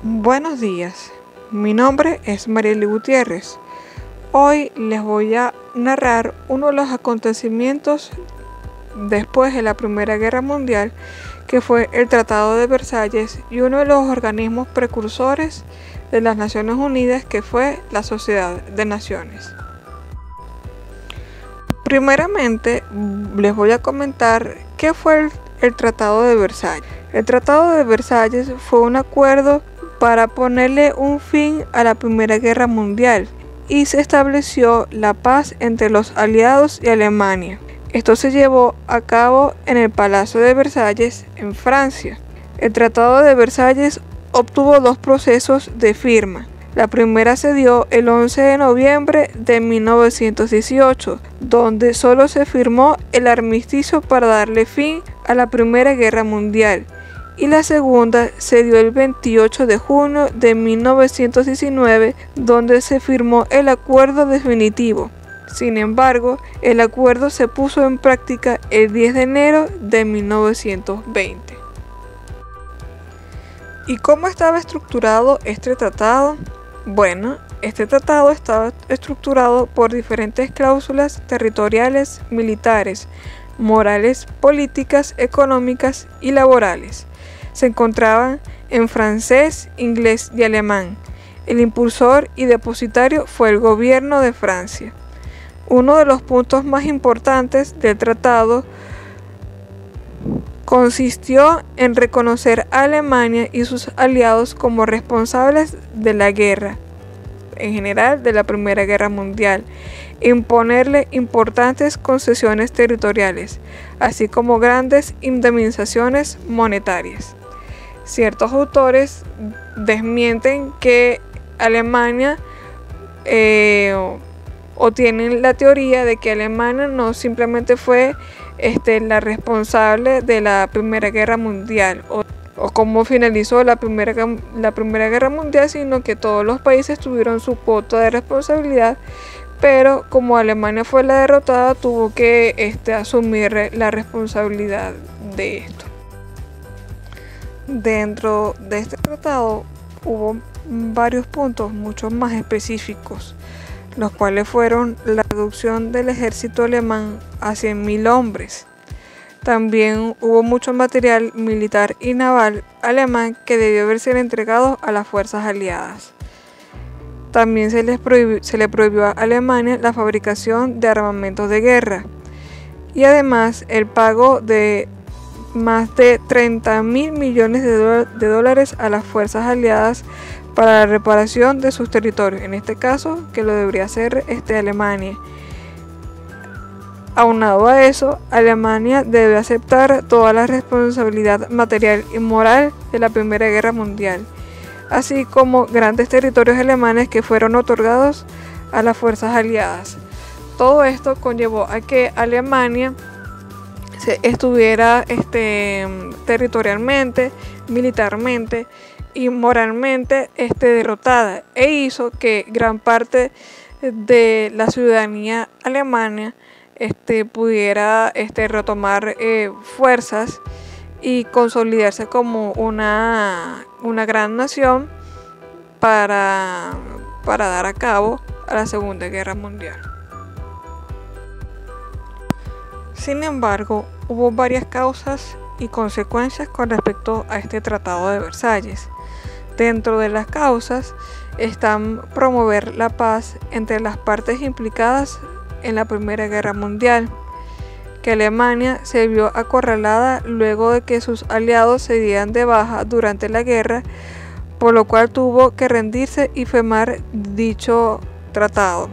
Buenos días, mi nombre es Mariely Gutiérrez. Hoy les voy a narrar uno de los acontecimientos después de la Primera Guerra Mundial, que fue el Tratado de Versalles y uno de los organismos precursores de las Naciones Unidas, que fue la Sociedad de Naciones. Primeramente, les voy a comentar qué fue el Tratado de Versalles. El Tratado de Versalles fue un acuerdo para ponerle un fin a la Primera Guerra Mundial y se estableció la paz entre los aliados y Alemania. Esto se llevó a cabo en el Palacio de Versalles, en Francia. El Tratado de Versalles obtuvo dos procesos de firma. La primera se dio el 11 de noviembre de 1918, donde solo se firmó el armisticio para darle fin a la Primera Guerra Mundial. Y la segunda se dio el 28 de junio de 1919, donde se firmó el acuerdo definitivo. Sin embargo, el acuerdo se puso en práctica el 10 de enero de 1920. ¿Y cómo estaba estructurado este tratado? Bueno, este tratado estaba estructurado por diferentes cláusulas territoriales, militares, morales, políticas, económicas y laborales. Se encontraban en francés, inglés y alemán. El impulsor y depositario fue el gobierno de Francia. Uno de los puntos más importantes del tratado consistió en reconocer a Alemania y sus aliados como responsables de la guerra, en general de la Primera Guerra Mundial, e imponerle importantes concesiones territoriales, así como grandes indemnizaciones monetarias. Ciertos autores desmienten que Alemania o tienen la teoría de que Alemania no simplemente fue la responsable de la Primera Guerra Mundial o cómo finalizó la Primera Guerra Mundial, sino que todos los países tuvieron su cuota de responsabilidad, pero como Alemania fue la derrotada, tuvo que asumir la responsabilidad de esto. Dentro de este tratado hubo varios puntos mucho más específicos, los cuales fueron la reducción del ejército alemán a 100.000 hombres. También hubo mucho material militar y naval alemán que debió haber sido entregado a las fuerzas aliadas. También se le prohibió a Alemania la fabricación de armamentos de guerra y además el pago de más de 30.000 millones de dólares a las fuerzas aliadas para la reparación de sus territorios, en este caso que lo debería hacer Alemania. Aunado a eso, Alemania debe aceptar toda la responsabilidad material y moral de la Primera Guerra Mundial, así como grandes territorios alemanes que fueron otorgados a las fuerzas aliadas. Todo esto conllevó a que Alemania estuviera territorialmente, militarmente y moralmente derrotada, e hizo que gran parte de la ciudadanía alemana pudiera retomar fuerzas y consolidarse como una gran nación para dar a cabo a la Segunda Guerra Mundial. Sin embargo, hubo varias causas y consecuencias con respecto a este Tratado de Versalles. Dentro de las causas están promover la paz entre las partes implicadas en la Primera Guerra Mundial, que Alemania se vio acorralada luego de que sus aliados se dieran de baja durante la guerra, por lo cual tuvo que rendirse y firmar dicho tratado.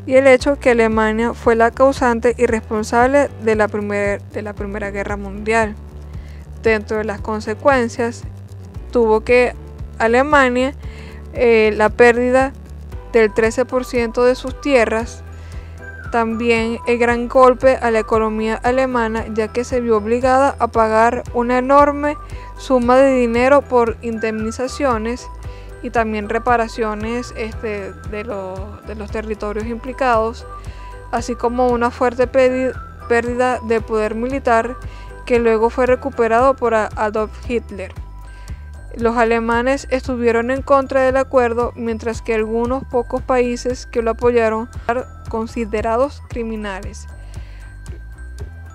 Y el hecho que Alemania fue la causante y responsable de la Primera Guerra Mundial. Dentro de las consecuencias, tuvo que Alemania la pérdida del 13% de sus tierras, también el gran golpe a la economía alemana, ya que se vio obligada a pagar una enorme suma de dinero por indemnizaciones y también reparaciones de los territorios implicados, así como una fuerte pérdida de poder militar que luego fue recuperado por Adolf Hitler. Los alemanes estuvieron en contra del acuerdo, mientras que algunos pocos países que lo apoyaron fueron considerados criminales.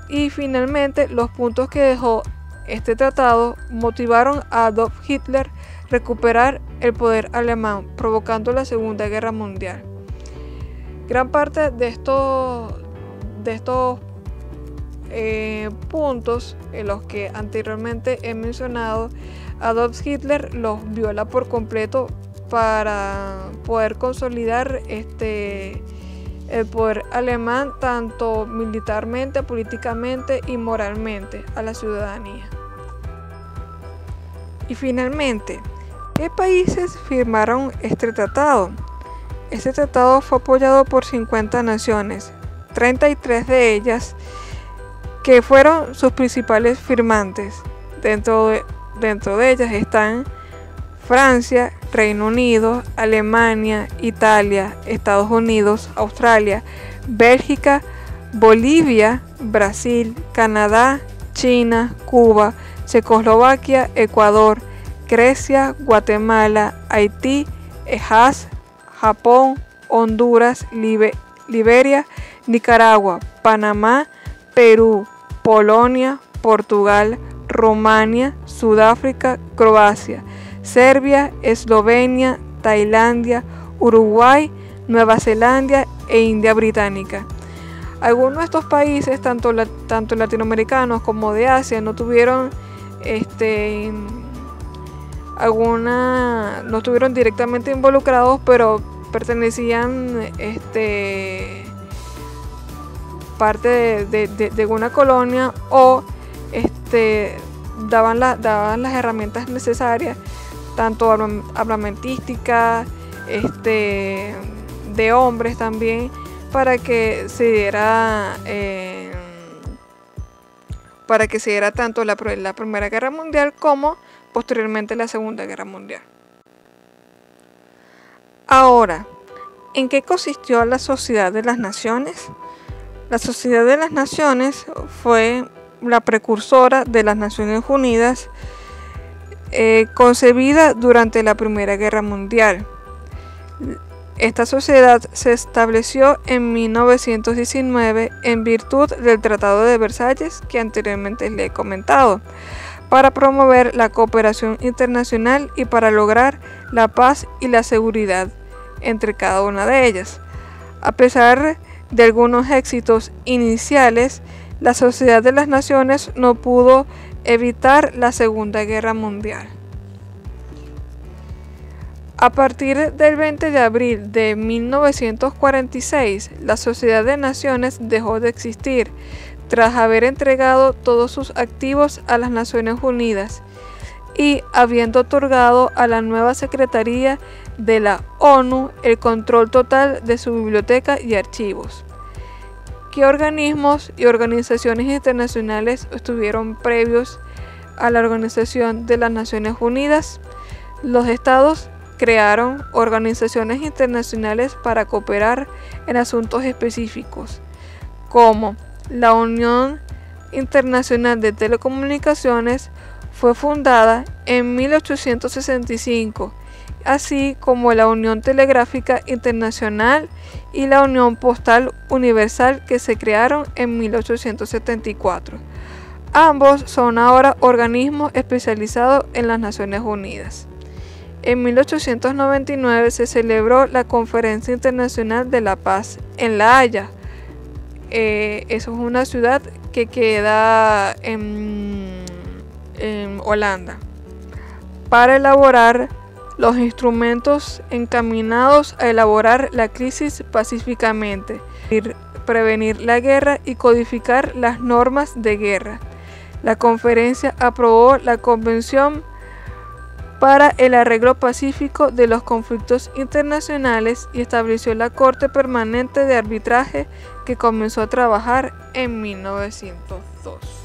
Y finalmente, los puntos que dejó este tratado motivaron a Adolf Hitler a recuperar el poder alemán, provocando la Segunda Guerra Mundial. Gran parte de estos puntos en los que anteriormente he mencionado, Adolf Hitler los viola por completo para poder consolidar el poder alemán, tanto militarmente, políticamente y moralmente a la ciudadanía. Y finalmente, ¿qué países firmaron este tratado? Este tratado fue apoyado por 50 naciones, 33 de ellas que fueron sus principales firmantes. Dentro de ellas están Francia, Reino Unido, Alemania, Italia, Estados Unidos, Australia, Bélgica, Bolivia, Brasil, Canadá, China, Cuba, Checoslovaquia, Ecuador, Grecia, Guatemala, Haití, Ejas, Japón, Honduras, Liberia, Nicaragua, Panamá, Perú, Polonia, Portugal, Rumania, Sudáfrica, Croacia, Serbia, Eslovenia, Tailandia, Uruguay, Nueva Zelanda e India Británica. Algunos de estos países, tanto latinoamericanos como de Asia, no estuvieron directamente involucrados, pero pertenecían parte de una colonia o daban las herramientas necesarias, tanto armamentísticas, de hombres también, para que se diera tanto la Primera Guerra Mundial como posteriormente la Segunda Guerra Mundial. Ahora, ¿en qué consistió la Sociedad de las Naciones? La Sociedad de las Naciones fue la precursora de las Naciones Unidas, concebida durante la Primera Guerra Mundial. Esta sociedad se estableció en 1919 en virtud del Tratado de Versalles que anteriormente le he comentado, para promover la cooperación internacional y para lograr la paz y la seguridad entre cada una de ellas. A pesar de algunos éxitos iniciales, la Sociedad de las Naciones no pudo evitar la Segunda Guerra Mundial. A partir del 20 de abril de 1946, la Sociedad de Naciones dejó de existir, tras haber entregado todos sus activos a las Naciones Unidas y habiendo otorgado a la nueva Secretaría de la ONU el control total de su biblioteca y archivos. ¿Qué organismos y organizaciones internacionales estuvieron previos a la Organización de las Naciones Unidas? Los estados crearon organizaciones internacionales para cooperar en asuntos específicos, como la Unión Internacional de Telecomunicaciones fue fundada en 1865, así como la Unión Telegráfica Internacional y la Unión Postal Universal, que se crearon en 1874. Ambos son ahora organismos especializados en las Naciones Unidas. En 1899 se celebró la Conferencia Internacional de la Paz en La Haya. Eso es una ciudad que queda en Holanda, para elaborar los instrumentos encaminados a elaborar la crisis pacíficamente, prevenir la guerra y codificar las normas de guerra. La conferencia aprobó la Convención para el arreglo pacífico de los conflictos internacionales y estableció la Corte Permanente de Arbitraje, que comenzó a trabajar en 1902.